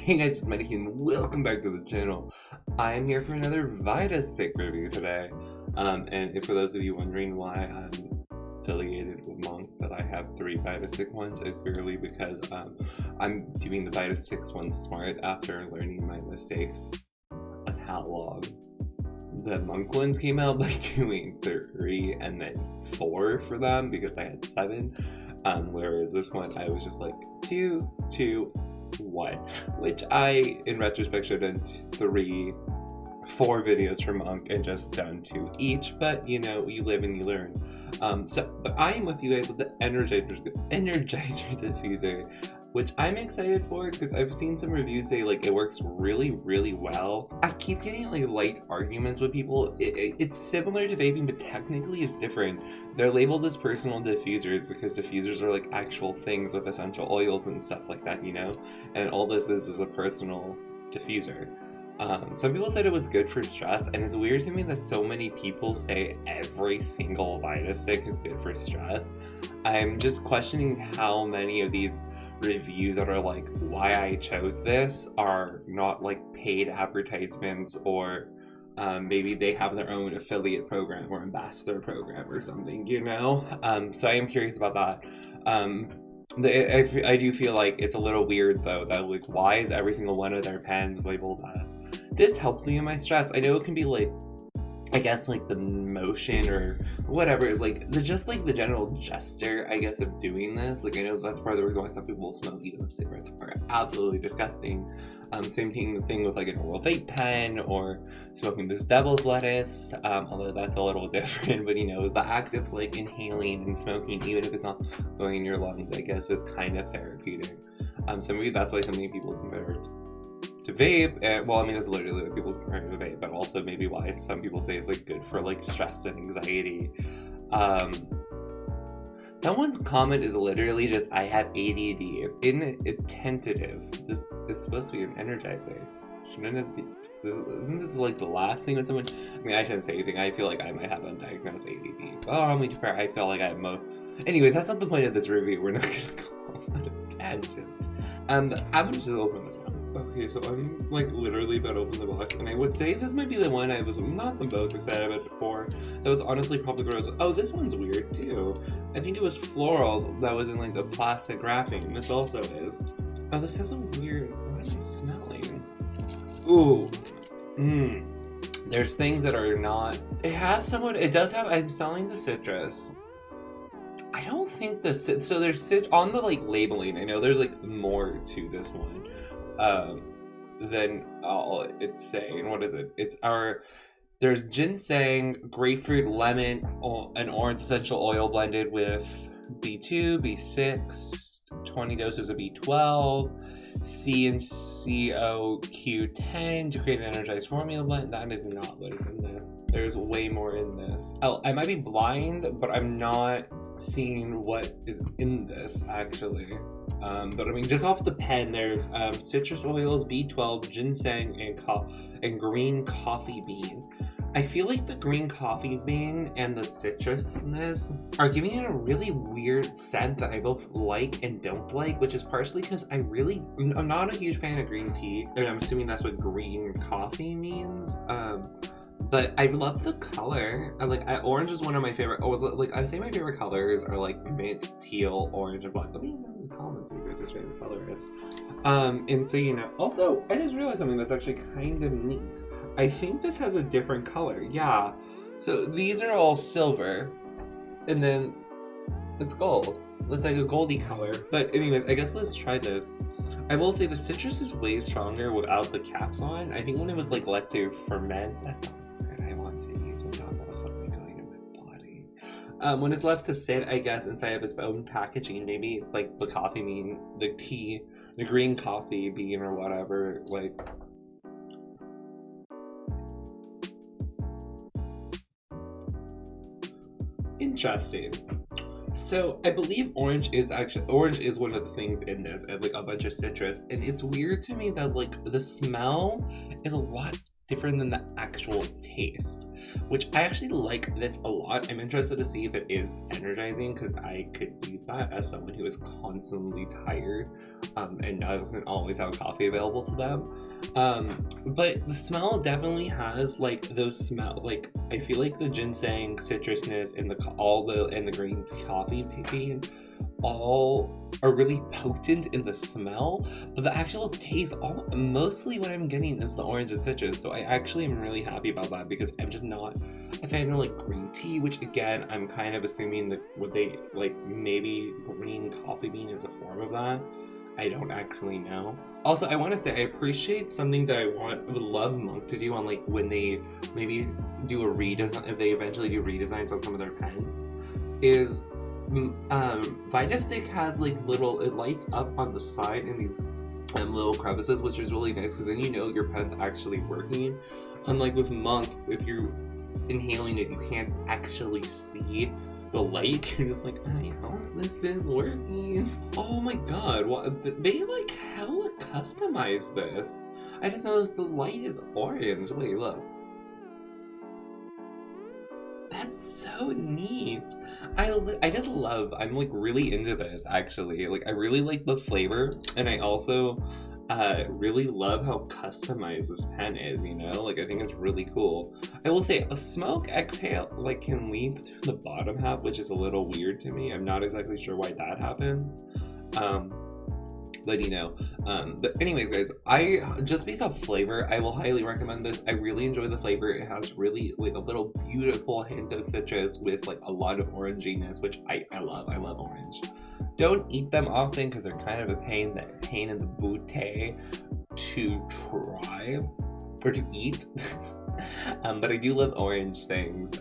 Hey guys, it's MattyQu and welcome back to the channel. I am here for another Vitastik review today. And for those of you wondering why I'm affiliated with Monk, that I have 3 Vitastik ones, is purely because I'm doing the Vitastik one smart after learning my mistakes on how long the Monk ones came out by doing 3 and then 4 for them because I had 7. Whereas this one I was just like 2, 2, 1, which I, in retrospect, should have done 4 videos for Monk and just done 2 each, but you know, you live and you learn. But I am with you guys with the Energizer diffuser, which I'm excited for because I've seen some reviews say like it works really well. I keep getting like light arguments with people. It's similar to vaping, but technically it's different. They're labeled as personal diffusers because diffusers are like actual things with essential oils and stuff like that, you know? And all this is a personal diffuser. Some people said it was good for stress, and it's weird to me that so many people say every single Vitastik is good for stress. I'm just questioning how many of these reviews that are like why I chose this are not like paid advertisements, or maybe they have their own affiliate program or ambassador program or something, you know? So I am curious about that. I do feel like it's a little weird though that like why is every single one of their pens labeled as this helped me in my stress. I know it can be like, I guess like the motion or whatever, like the general gesture, I guess, of doing this. Like I know that's part of the reason why some people smoke even cigarettes are absolutely disgusting. Same thing with like a normal vape pen or smoking this devil's lettuce, although that's a little different, but you know, the act of like inhaling and smoking, even if it's not going in your lungs, I guess is kind of therapeutic. So maybe that's why so many people compare it to vape. Well, I mean, that's literally what people compare it to vape, but also maybe why some people say it's like good for like stress and anxiety. Someone's comment is literally just, I have ADD. Inattentive. This is supposed to be an Energizer. Shouldn't it be? Isn't this like the last thing that someone? I mean, I shouldn't say anything. I feel like I might have undiagnosed ADD. Oh, I mean, I feel like I have Anyways, that's not the point of this review. We're not gonna go on a tangent. I'm gonna just open this up. Okay, so I'm like literally about to open the box, and I would say this might be the one I was not the most excited about before. That was honestly probably gross. Oh, this one's weird too. I think it was floral that was in like the plastic wrapping. This also is. Oh, this has a weird. What is she smelling? Ooh. There's things that are not. It has somewhat. It does have. I'm smelling the citrus. I don't think so there's on the like labeling, I know there's like more to this one than all it's saying. What is it? There's ginseng, grapefruit, lemon, and orange essential oil blended with B2, B6, 20 doses of B12, C and COQ10 to create an energized formula blend. That is not what is in this. There's way more in this. Oh, I might be blind, but I'm not seeing what is in this actually. But I mean, just off the pen, there's citrus oils, B12, ginseng, and green coffee bean. I feel like the green coffee bean and the citrusness are giving it a really weird scent that I both like and don't like, which is partially because I'm not a huge fan of green tea, and I'm assuming that's what green coffee means. But I love the color. Orange is one of my favorite. I would say my favorite colors are like mint, teal, orange, and black. Let me know in the comments what your guys' favorite color is. And so, you know, also, I just realized something that's actually kind of neat. I think this has a different color. Yeah. So these are all silver, and then it's gold. It's like a goldy color. But anyways, I guess let's try this. I will say the citrus is way stronger without the caps on. I think when it was like let to ferment, that's not what I want to use when talking about something going in my body. When it's left to sit, I guess, inside of its own packaging, maybe it's like the coffee bean, the tea, the green coffee bean or whatever, like. Interesting. So I believe orange is one of the things in this, and like a bunch of citrus, and it's weird to me that like the smell is a lot different than the actual taste, which I actually like this a lot. I'm interested to see if it is energizing, because I could use that as someone who is constantly tired and doesn't always have coffee available to them. But the smell definitely has like those smell, like I feel like the ginseng citrusness and the green coffee bean all are really potent in the smell, but the actual taste, mostly what I'm getting is the orange and citrus. So I actually am really happy about that, because I'm just not a fan of like green tea, which again I'm kind of assuming that would they like maybe green coffee bean is a form of that. I don't actually know. Also, I want to say I appreciate something that I would love Monk to do on like when they maybe do a redesign, if they eventually do redesigns on some of their pens, is Vitastik has like it lights up on the side in these little crevices, which is really nice, because then you know your pen's actually working. Unlike with Monk, if you're inhaling it, you can't actually see the light. You're just like, I hope this is working. Oh my god, they like hella customized this. I just noticed the light is orange. Wait, look. That's so neat. I just love, I'm like really into this actually. Like I really like the flavor, and I also really love how customized this pen is, you know? Like I think it's really cool. I will say a smoke exhale like can leave through the bottom half, which is a little weird to me. I'm not exactly sure why that happens. But you know, but anyways guys, I just based off flavor, I will highly recommend this. I really enjoy the flavor. It has really like a little beautiful hint of citrus with like a lot of oranginess, which I love. I love orange. Don't eat them often because they're kind of a pain in the booty to try or to eat. But I do love orange things,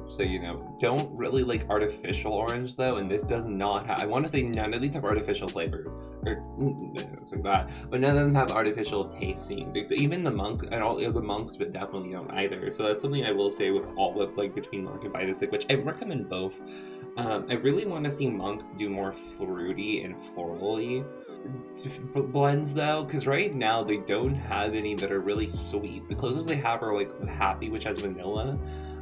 so you know, don't really like artificial orange though, and this does not have, I want to say none of these have artificial flavors, or like that, but none of them have artificial tastings. Even the Monk, and all the Monks, but definitely don't either. So that's something I will say with all of like between Monk and Vitastik, which I recommend both. I really want to see Monk do more fruity and florally blends though, because right now they don't have any that are really sweet. The closest they have are like Happy, which has vanilla,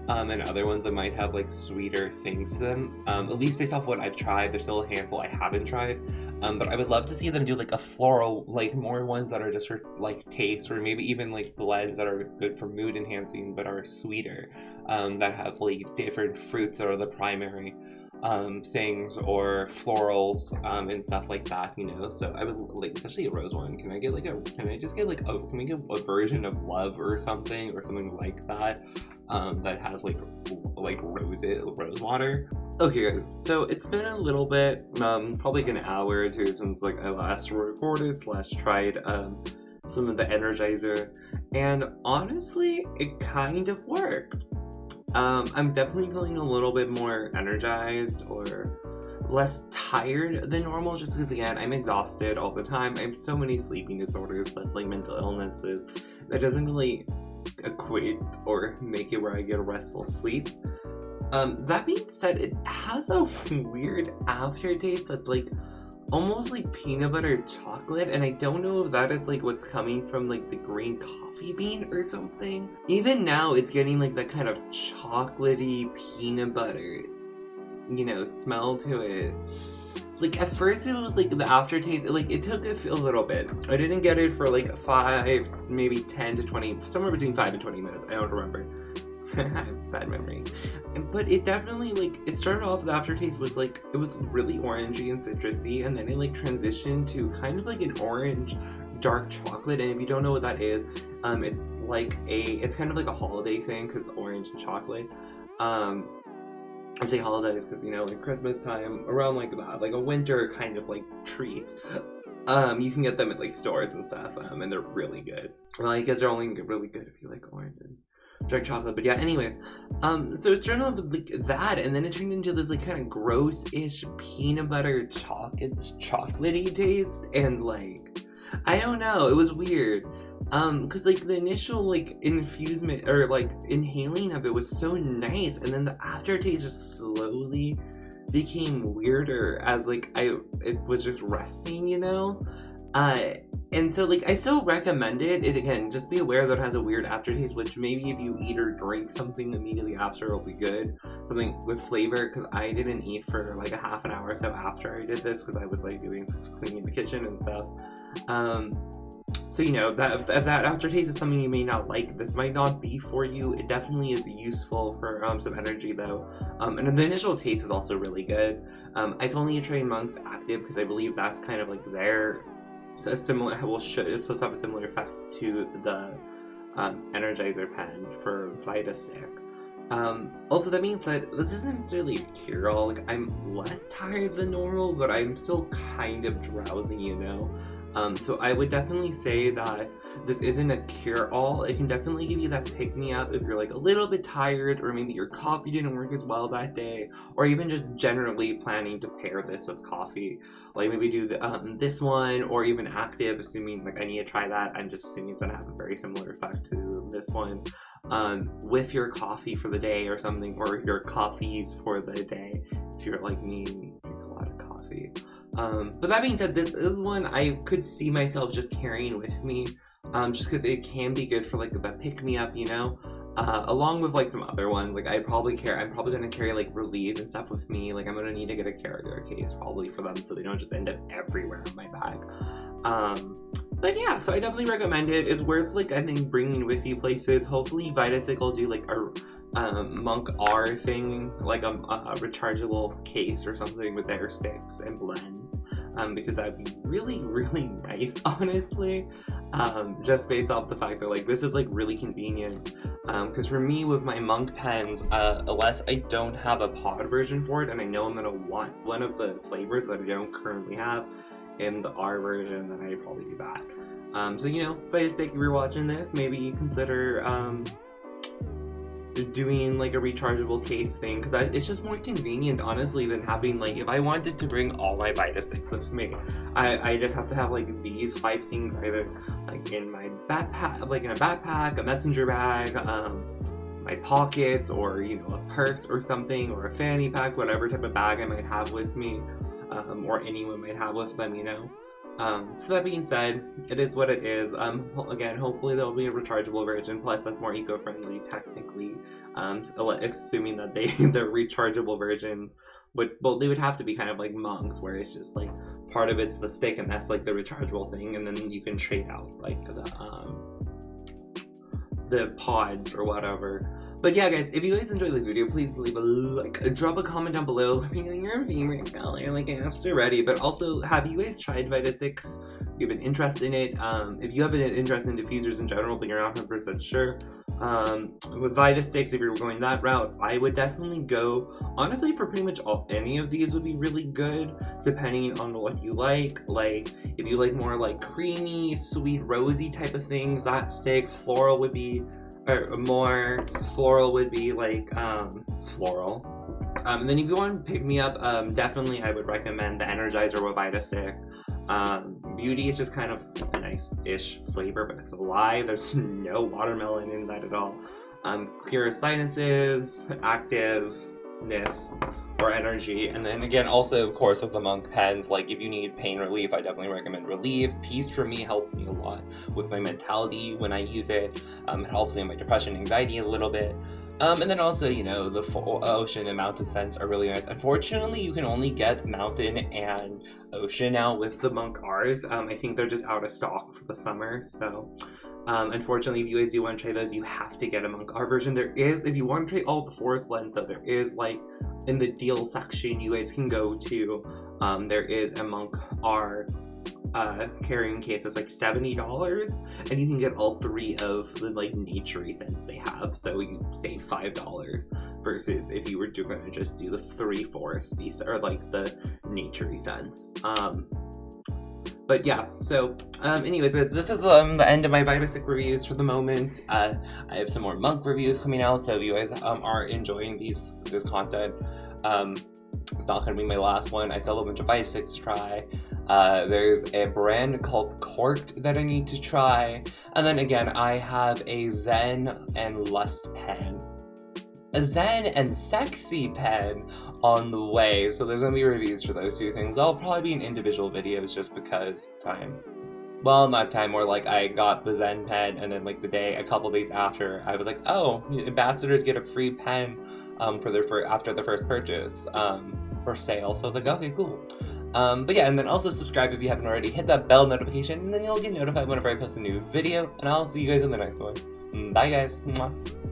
and other ones that might have like sweeter things to them. At least based off what I've tried, there's still a handful I haven't tried, but I would love to see them do like a floral, like more ones that are just for like taste, or maybe even like blends that are good for mood enhancing but are sweeter, that have like different fruits that are the primary things, or florals and stuff like that, you know. So I would like, especially a rose one. Can we get a version of Love or something like that, that has like rose water. Okay guys, so it's been a little bit, probably like an hour or two since like I last recorded / tried some of the Energizer, and honestly it kind of worked. I'm definitely feeling a little bit more energized or less tired than normal, just because again I'm exhausted all the time. I have so many sleeping disorders plus like mental illnesses that doesn't really equate or make it where I get a restful sleep. That being said, it has a weird aftertaste that's like almost like peanut butter chocolate, and I don't know if that is like what's coming from like the green coffee bean or something. Even now it's getting like that kind of chocolatey peanut butter, you know, smell to it. Like at first it was like the aftertaste, it took a little bit. I didn't get it for like 5, maybe 10 to 20, somewhere between 5 and 20 minutes, I don't remember. I have bad memory. But it definitely, like, it started off, the aftertaste was like, it was really orangey and citrusy, and then it like transitioned to kind of like an orange dark chocolate. And if you don't know what that is, it's kind of like a holiday thing, because orange and chocolate. I say holidays because, you know, like Christmas time, around like that, like a winter kind of like treat. You can get them at like stores and stuff, and they're really good. Well, I guess they're only really good if you like orange and dark chocolate. But yeah, anyways, so it started off with like that, and then it turned into this like kind of gross-ish peanut butter chocolatey taste, and like, I don't know, it was weird. Cause like the initial like infusement or like inhaling of it was so nice, and then the aftertaste just slowly became weirder as like it was just resting, you know. And so, like, I still recommend it. It, again, just be aware that it has a weird aftertaste, which maybe if you eat or drink something immediately after, it'll be good. Something with flavor, because I didn't eat for, like, a half an hour or so after I did this, because I was, like, doing some cleaning the kitchen and stuff. So, you know, that aftertaste is something you may not like. This might not be for you. It definitely is useful for some energy, though. And the initial taste is also really good. I only tried Monk's Active, because I believe that's kind of, like, their... So it's supposed to have a similar effect to the Energizer pen for Vitastik. Also, that means that this isn't necessarily a cure-all. Like, I'm less tired than normal, but I'm still kind of drowsy, you know? So I would definitely say that this isn't a cure-all. It can definitely give you that pick-me-up if you're like a little bit tired, or maybe your coffee didn't work as well that day, or even just generally planning to pair this with coffee. Like maybe do this one, or even Active, assuming like I need to try that. I'm just assuming it's gonna have a very similar effect to this one. With your coffee for the day or something, or your coffees for the day, if you're like me and drink a lot of coffee. But that being said, this is one I could see myself just carrying with me, just because it can be good for like the pick-me-up, you know, along with like some other ones. Like I'm probably gonna carry like Relieve and stuff with me. Like I'm gonna need to get a carrier case probably for them, so they don't just end up everywhere in my bag. But yeah, so I definitely recommend it. It's worth like I think bringing with you places. Hopefully Vitastik will do like a Monk R thing, like a rechargeable case or something with their sticks and blends, because that'd be really, really nice, honestly. Just based off the fact that like this is like really convenient. Because for me with my Monk pens, unless I don't have a pod version for it, and I know I'm gonna want one of the flavors that I don't currently have in the R version, then I'd probably do that. So you know, Vitastik, if you're watching this, maybe you consider doing like a rechargeable case thing, because it's just more convenient, honestly, than having like, if I wanted to bring all my Vitastiks with me, I just have to have like these 5 things either like in my backpack, like in a backpack, a messenger bag, my pockets, or you know, a purse or something, or a fanny pack, whatever type of bag I might have with me, or anyone might have with them, you know. So that being said, it is what it is. Again, hopefully there'll be a rechargeable version, plus that's more eco-friendly technically, assuming that the rechargeable versions they would have to be kind of like Monks, where it's just like part of it's the stick and that's like the rechargeable thing, and then you can trade out like the pods or whatever. But yeah, guys, if you guys enjoyed this video, please leave a like, drop a comment down below. Let me know your favorite color, like I asked already. But also, have you guys tried Vitastiks? If you have an interest in it, if you have an interest in diffusers in general, but you're not 100% sure, with Vitastiks, if you're going that route, I would definitely go, honestly, for pretty much any of these would be really good, depending on what you like. Like, if you like more like creamy, sweet, rosy type of things, that stick. Floral would be, or more floral would be like, floral. And then if you want to pick me up, definitely I would recommend the Energizer with Vitastik. Beauty is just kind of a nice-ish flavor, but it's a lie. There's no watermelon in that at all. Clear sinuses, activeness, or energy. And then again, also of course with the Monk pens, like if you need pain relief, I definitely recommend Relieve. Peace for me helped me a lot with my mentality when I use it. It helps me in my depression, anxiety a little bit. And then also, you know, the full ocean and mountain scents are really nice. Unfortunately, you can only get mountain and ocean now with the Monk R's. I think they're just out of stock for the summer, so unfortunately, if you guys do want to try those, you have to get a Monk R version. There is, if you want to try all the forest blends, so there is like in the deal section you guys can go to, there is a Monk R carrying case. It's like $70, and you can get all 3 of the like naturey scents they have, so you save $5 versus if you were going to just do the 3 foresty or like the naturey scents. But yeah, so anyways, this is the end of my Vitastik reviews for the moment. I have some more Monk reviews coming out, so if you guys are enjoying this content, it's not going to be my last one. I still have a bunch of Vitastiks to try. There's a brand called Court that I need to try. And then again, I have a Zen and Lust pen. A Zen and Sexy pen on the way. So there's going to be reviews for those 2 things. They'll probably be in individual videos just because time. well, not time, or like I got the Zen pen, and then like a couple days after, I was like, oh, ambassadors get a free pen after their first purchase for sale. So I was like, okay, cool. But yeah, and then also subscribe if you haven't already. Hit that bell notification, and then you'll get notified whenever I post a new video. And I'll see you guys in the next one. Bye, guys. Mwah.